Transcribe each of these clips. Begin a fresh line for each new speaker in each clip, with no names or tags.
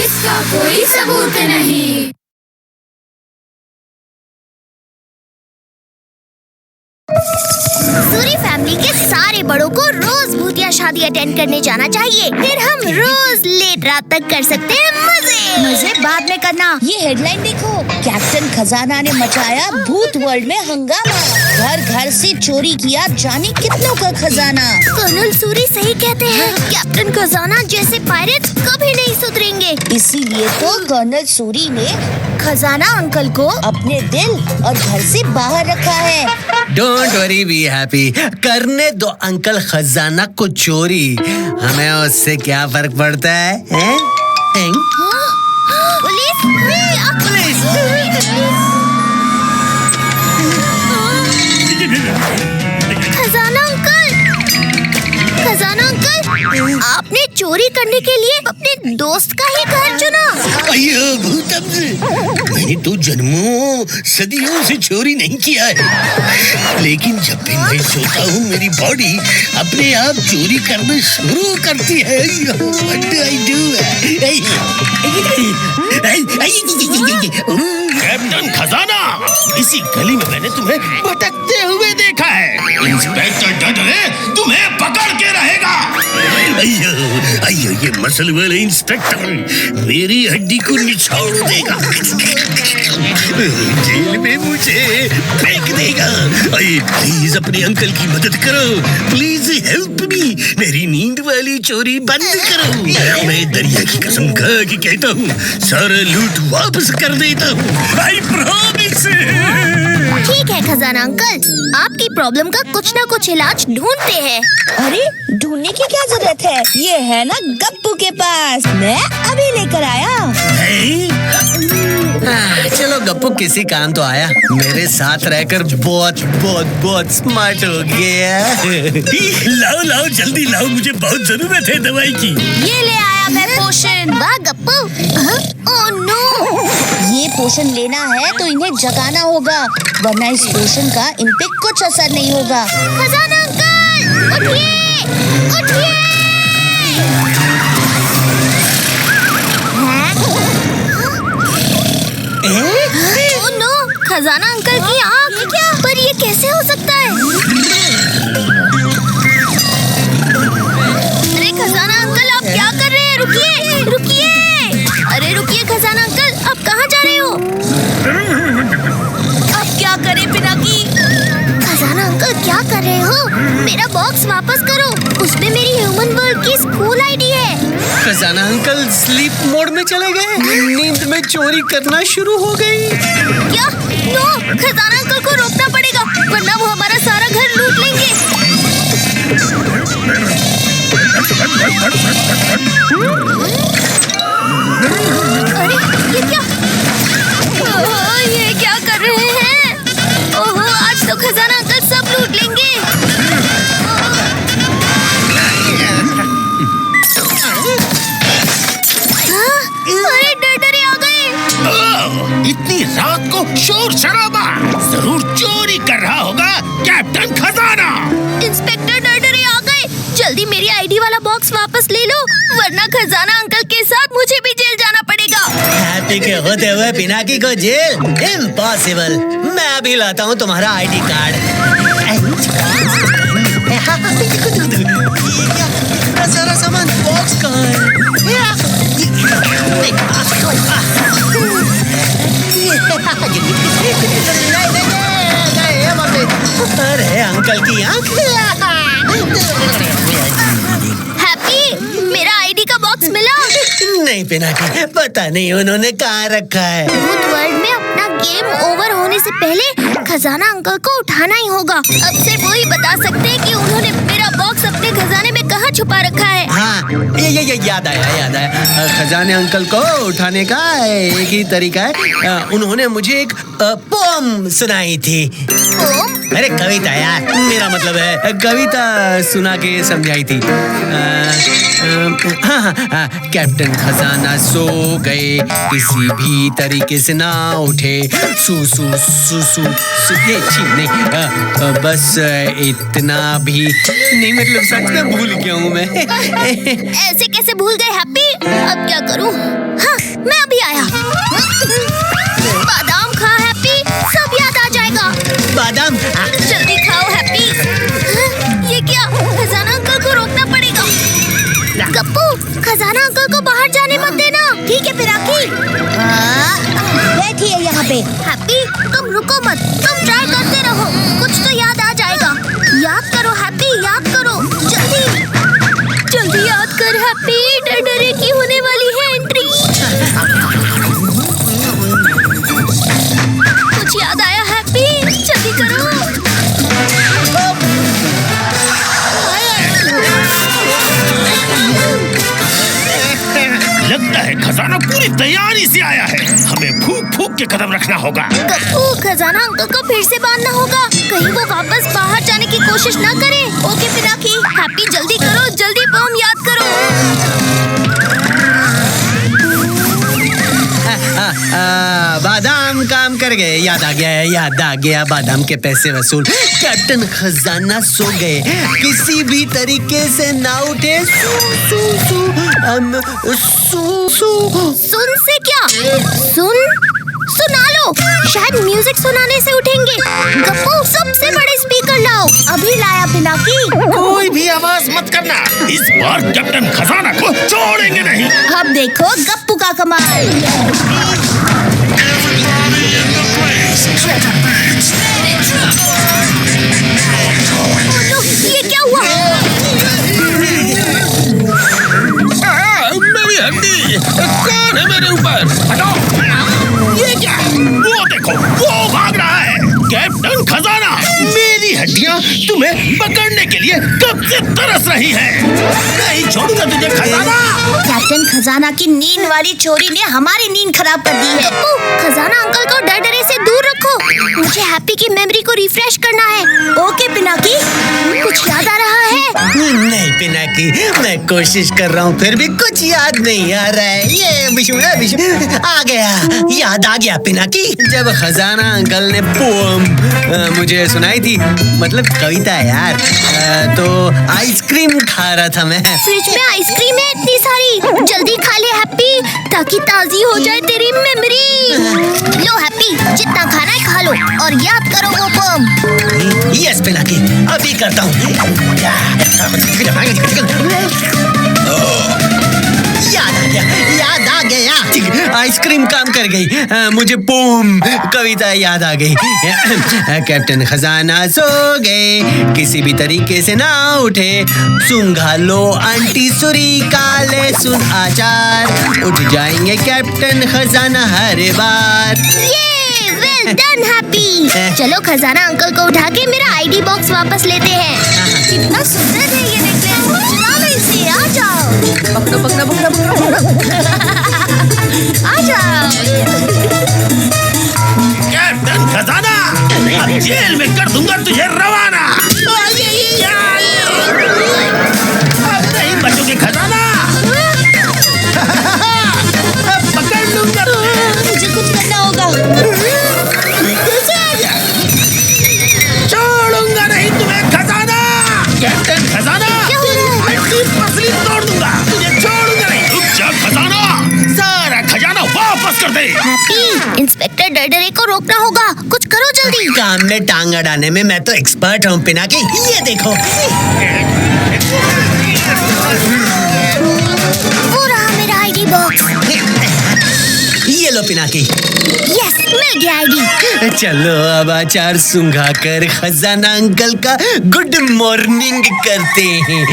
इसका कोई सबूत नहीं।
सूरी फैमिली के सारे बड़ों को रोज भूतिया शादी अटेंड करने जाना चाहिए। फिर हम रोज लेट रात तक कर सकते हैं मजे बाद में करना।
ये हेडलाइन देखो, कैप्टन खजाना ने मचाया भूत वर्ल्ड में हंगामा, घर घर से चोरी किया जाने कितनों का खजाना।
कर्नल सूरी सही कहते हैं, कैप्टन खजाना जैसे पायरेट्स कभी नहीं सुधरेंगे।
इसीलिए तो कर्नल सूरी ने
खजाना अंकल को
अपने दिल और घर से बाहर रखा है।
Don't worry, be happy. करने दो अंकल खजाना को चोरी, हमें उससे क्या फर्क पड़ता है?
पुलिस!
पुलिस!
खजाना अंकल, आपने चोरी करने के लिए अपने दोस्त का ही घर चुना।
मैंने तो जन्मों सदियों से चोरी नहीं किया है, लेकिन जब भी मैं सोता हूँ मेरी बॉडी अपने आप चोरी करना शुरू करती है। What do I do? Captain खजाना, इसी गली में मैंने तुम्हें भटकते हुए देखा है। इंस्पेक्टर डडले तुम्हें पकड़ के रहेगा। अयो ये मसल वाले इंस्पेक्टर मेरी हड्डी को निछाड़ देगा, जेल में मुझे फेंक देगा। प्लीज अपने अंकल की मदद करो, प्लीज हेल्प मी। मेरी नींद वाली चोरी बंद करो। मैं दरिया की कसम खा के कहता हूँ सारा लूट वापस कर देता हूँ। I promise.
ठीक है खजाना अंकल, आपकी प्रॉब्लम का कुछ ना कुछ इलाज ढूंढते हैं।
अरे ढूंढने की क्या जरूरत है, ये है ना गप्पू के पास, मैं अभी लेकर आया।
चलो गप्पू किसी काम तो आया, मेरे साथ रहकर बहुत बहुत बहुत स्मार्ट हो गया।
लाओ लाओ जल्दी लाओ, मुझे बहुत जरूरत है दवाई की।
ये ले आया मैं पोशन।
वाह गप्पू। ओह नो,
ये पोशन लेना है तो इन्हें जगाना होगा, वरना इस पोशन का इन पे कुछ असर नहीं होगा।
खजाना अंकल उठिए, उठिए। ओह नो, खजाना अंकल की आँख। क्या? पर ये कैसे हो सकता है? अरे खजाना अंकल, आप क्या कर रहे हैं? रुकिए, रुकिए। अरे रुकिए खजाना अंकल, आप कहाँ जा रहे हो?
अब क्या करें पिनाकी?
खजाना अंकल क्या कर रहे हो? मेरा बॉक्स वापस करो, उसमें मेरी ह्यूमन वर्ल्ड की स्कूल आईडी है।
खजाना अंकल स्लीप मोड में चले गए, नींद में चोरी करना शुरू हो गई।
क्या? नो, खजाना अंकल को रोकना पड़ेगा, वरना वो हमारा सारा घर लूट लेंगे। अरे ये क्या? ओह, ये क्या कर रहे हैं? ओह, आज तो खजाना अंकल सब लूट लेंगे। हाँ? अरे डरडरे आ गए।
इतनी रात को शोर शराबा, जरूर चोरी कर रहा होगा कैप्टन खजाना।
इंस्पेक्टर डरडरे आ गए, जल्दी मेरी आईडी वाला बॉक्स वापस ले लो, वरना खजाना अंकल के साथ मुझे भी जेल जाना पड़ेगा।
हैप्पी के होते हुए पिनाकी को जेल? इम्पॉसिबल। मैं अभी लाता हूँ तुम्हारा आईडी कार्ड। इतना सारा सामान बॉक्स कहाँ है? अरे अंकल की आँख।
हैप्पी, मेरा आईडी का बॉक्स मिला?
नहीं पिनाकी, पता नहीं उन्होंने कहाँ रखा है।
भूत वर्ल्ड में अपना गेम ओवर होने से पहले खजाना अंकल को उठाना ही होगा। अब सिर्फ वही बता सकते हैं कि उन्होंने मेरा बॉक्स अपने खजाने में कहाँ छुपा रखा है।
हाँ, ये याद आया। खजाने अंकल को उठाने का एक ही तरीका है, उन्होंने मुझे एक पोम सुनाई थी।
पोम?
अरे कविता यार, मेरा मतलब है कविता सुना के समझाई थी। हाँ, कैप्टन खजाना सो गए, किसी भी तरीके से ना उठे, सू सू सू सू ये नहीं, बस इतना भी नहीं, मतलब सच में भूल गया हूँ मैं।
ऐसे कैसे भूल गए हैप्पी? अब क्या करूँ? हाँ, मैं अभी आया। बादाम खा हैप्पी, सब याद आ जाएगा।
बादाम
जल्दी खाओ हैप्पी। ये क्या, खजाना अंकल को रोकना पड़ेगा। गप्पू, खजाना अंकल को बाहर जाने मत देना। ठीक है पिनाकी।
बैठिए यहाँ पे।
हैप्पी, तुम रुको मत, तुम ट्राई करते रहो, कुछ तो याद आ जाएगा। याद करो हैप्पी, याद करो, जल्दी जल्दी याद कर हैप्पी। डरे की होने वाली है एंट्री। कुछ याद आया हैप्पी, जल्दी करो।
लगता है खजाना पूरी तैयारी से आया है। हमें फूक फूक के कदम रखना होगा।
गप्पू, खजाना अंकल को फिर से बांधना होगा, कहीं वो वापस बाहर जाने की कोशिश न करे। ओके पिनाकी। हैप्पी जल्दी करो, जल्दी बम याद करो।
बादाम काम कर गए। याद आ गया है, याद आ गया। बादाम के पैसे वसूल। कैप्टन खजाना सो गए, किसी भी तरीके से ना उठे।
सुन से क्या? सुना लो, शायद म्यूजिक सुनाने से उठेंगे। गप्पू, सबसे बड़े स्पीकर लाओ। अभी लाया पिनाकी।
कोई भी आवाज मत करना, इस बार कैप्टन खजाना को छोड़ेंगे नहीं।
अब देखो गप्पू का कमाल।
ये क्या हुआ?
मेरी हड्डी कौन है मेरे ऊपर? हटाओ। ये क्या? वो देखो, वो भाग रहा है। कैप्टन खजाना, मेरी हड्डियां तुम्हें पकड़ने के लिए कब से तरस रही है। नहीं छोड़ूंगा तुझे खजाना।
कैप्टन खजाना की नींद वाली चोरी ने हमारी नींद खराब कर दी है।
गप्पू, खजाना अंकल को डरे से दूर रखो। मुझे हैप्पी की मेमोरी को रिफ्रेश करना है।
ओके पिनाकी।
कुछ याद आ रहा है?
नहीं पिनाकी, मैं कोशिश कर रहा हूँ, फिर भी कुछ याद नहीं आ रहा है। ये विशु आ गया, याद आ गया पिनाकी। जब खजाना अंकल ने पोम मुझे सुनाई थी, मतलब कविता यार, तो आइसक्रीम खा रहा था मैं।
फ्रिज में आइसक्रीम है इतनी सारी, जल्दी खा ले हैप्पी, ताकि ताजी हो जाए तेरी मेमोरी। लो हैप्पी, जितना खाना है खा लो और याद करो वो पोम।
यस पिनाकी, अभी करता हूँ। याद आ गया। आइसक्रीम काम कर गई। मुझे पोम कविता याद आ गई। कैप्टन खजाना सो गए, किसी भी तरीके से ना उठे। सूंघा लो आंटी सुरी काले सुन आचार, उठ जाएंगे कैप्टन खजाना हर बार।
ये वेल डन हैप्पी। चलो खजाना अंकल को उठा के मेरा आईडी बॉक्स वापस लेते हैं। कितना सुंदर है ये नेकलेस। चलो इसे, आ जाओ। पकड़ो। आ जाओ।
कैप्टन खजाना, अब जेल में कर दूंगा तुझे रवाना। अब नहीं बचोगे खजाना। पकड़ लूंगा।
मुझे कुछ करना होगा।
छोड़ूंगा नहीं तुम्हें खजाना। कैप्टन खजाना, हड्डी पसली तोड़ दूंगा, तुझे छोड़ूंगा नहीं। रुक जा खजाना, सारा खजाना वापस कर दे।
हैप्पी, इंस्पेक्टर डरडरे को रोकना होगा, कुछ करो जल्दी।
काम में टांग अड़ाने में मैं तो एक्सपर्ट हूँ पिनाकी। ये देखो,
वो रहा मेरा आईडी बॉक्स।
ये लो पिनाकी।
यस, मिल गया आईडी।
चलो अब अचार सूंघा कर खजाना अंकल का गुड मॉर्निंग करते हैं,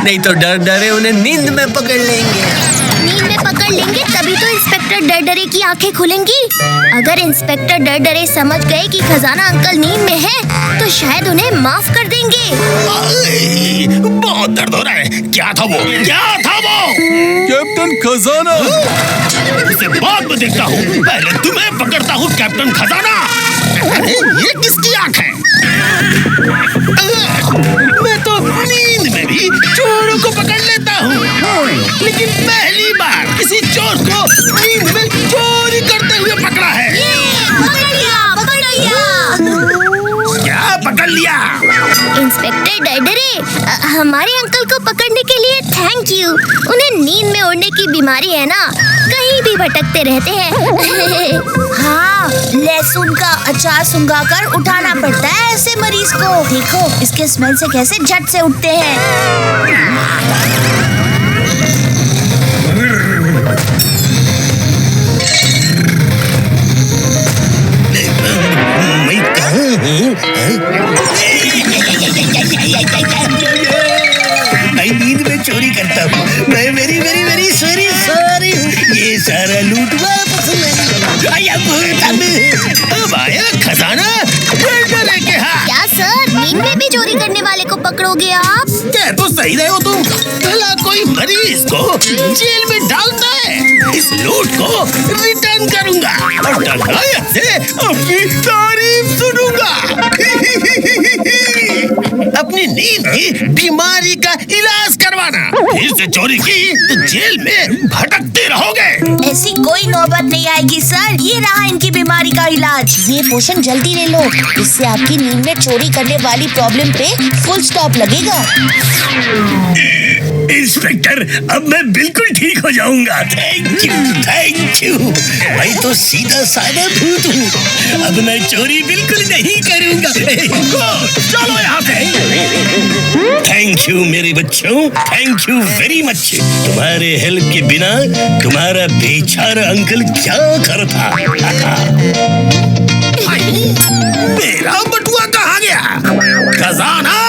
नहीं तो डर डरे उन्हें नींद में पकड़ लेंगे।
नींद में पकड़ लेंगे तभी तो इंस्पेक्टर डरडरे की आंखें खुलेंगी। अगर इंस्पेक्टर डरडरे समझ गए कि खजाना अंकल नींद में है, तो शायद उन्हें माफ कर देंगे।
बहुत दर्द हो रहा है। क्या था वो?
कैप्टन खजाना।
इसे बाद में देखता हूँ, पहले तुम्हें पकड़ता हूँ कैप्टन खजाना। ये किसकी आंख है? मैं तो नींद में भी चोरों को पकड़ लेता हूँ, लेकिन पहली बार किसी चोर को नींद में चोरी करते हुए पकड़ा है।
पकड़ लिया।
क्या पकड़ लिया?
इंस्पेक्टर डरडरे, हमारे अंकल को पकड़ने के लिए थैंक यू। उन्हें नींद में उड़ने की बीमारी है ना, कहीं भी भटकते रहते हैं।
हाँ, लहसुन का अचार सुंघाकर उठाना पड़ता है ऐसे मरीज को। देखो इसके स्मेल से कैसे झट से उठते हैं।
मैं कहाँ हूँ? मैं नींद में चोरी करता हूँ। मैं very very very sorry sorry. ये सारा लूट वापस ले लो। अब आया खजाना। डरडरे के हाथ।
क्या सर, नींद में भी चोरी करने वाले को पकड़ोगे आप?
कह तो सही रहे हो तुम। भला कोई मरीज को जेल में डालता है। इस लूट को रिटर्न करूंगा और डरदाया से अपनी तारीफ सुनूंगा। अपनी नींद की बीमारी का इलाज करवाना। फिर से चोरी की तो जेल में भटकते रहोगे।
ऐसी कोई नौबत नहीं आएगी सर। ये रहा इनकी बीमारी का इलाज। ये पोषण जल्दी ले लो, इससे आपकी नींद में चोरी करने वाली प्रॉब्लम पे फुल स्टॉप लगेगा।
इंस्पेक्टर, अब मैं बिल्कुल ठीक हो जाऊंगा। Thank you. मैं तो सीधा साधा भूत हूँ। अब मैं चोरी बिल्कुल नहीं करूंगा। चलो यहाँ से। थैंक यू मेरे बच्चों, थैंक यू वेरी मच। तुम्हारे हेल्प के बिना तुम्हारा बेचारा अंकल क्या करता। मेरा बटुआ कहाँ गया? खजाना।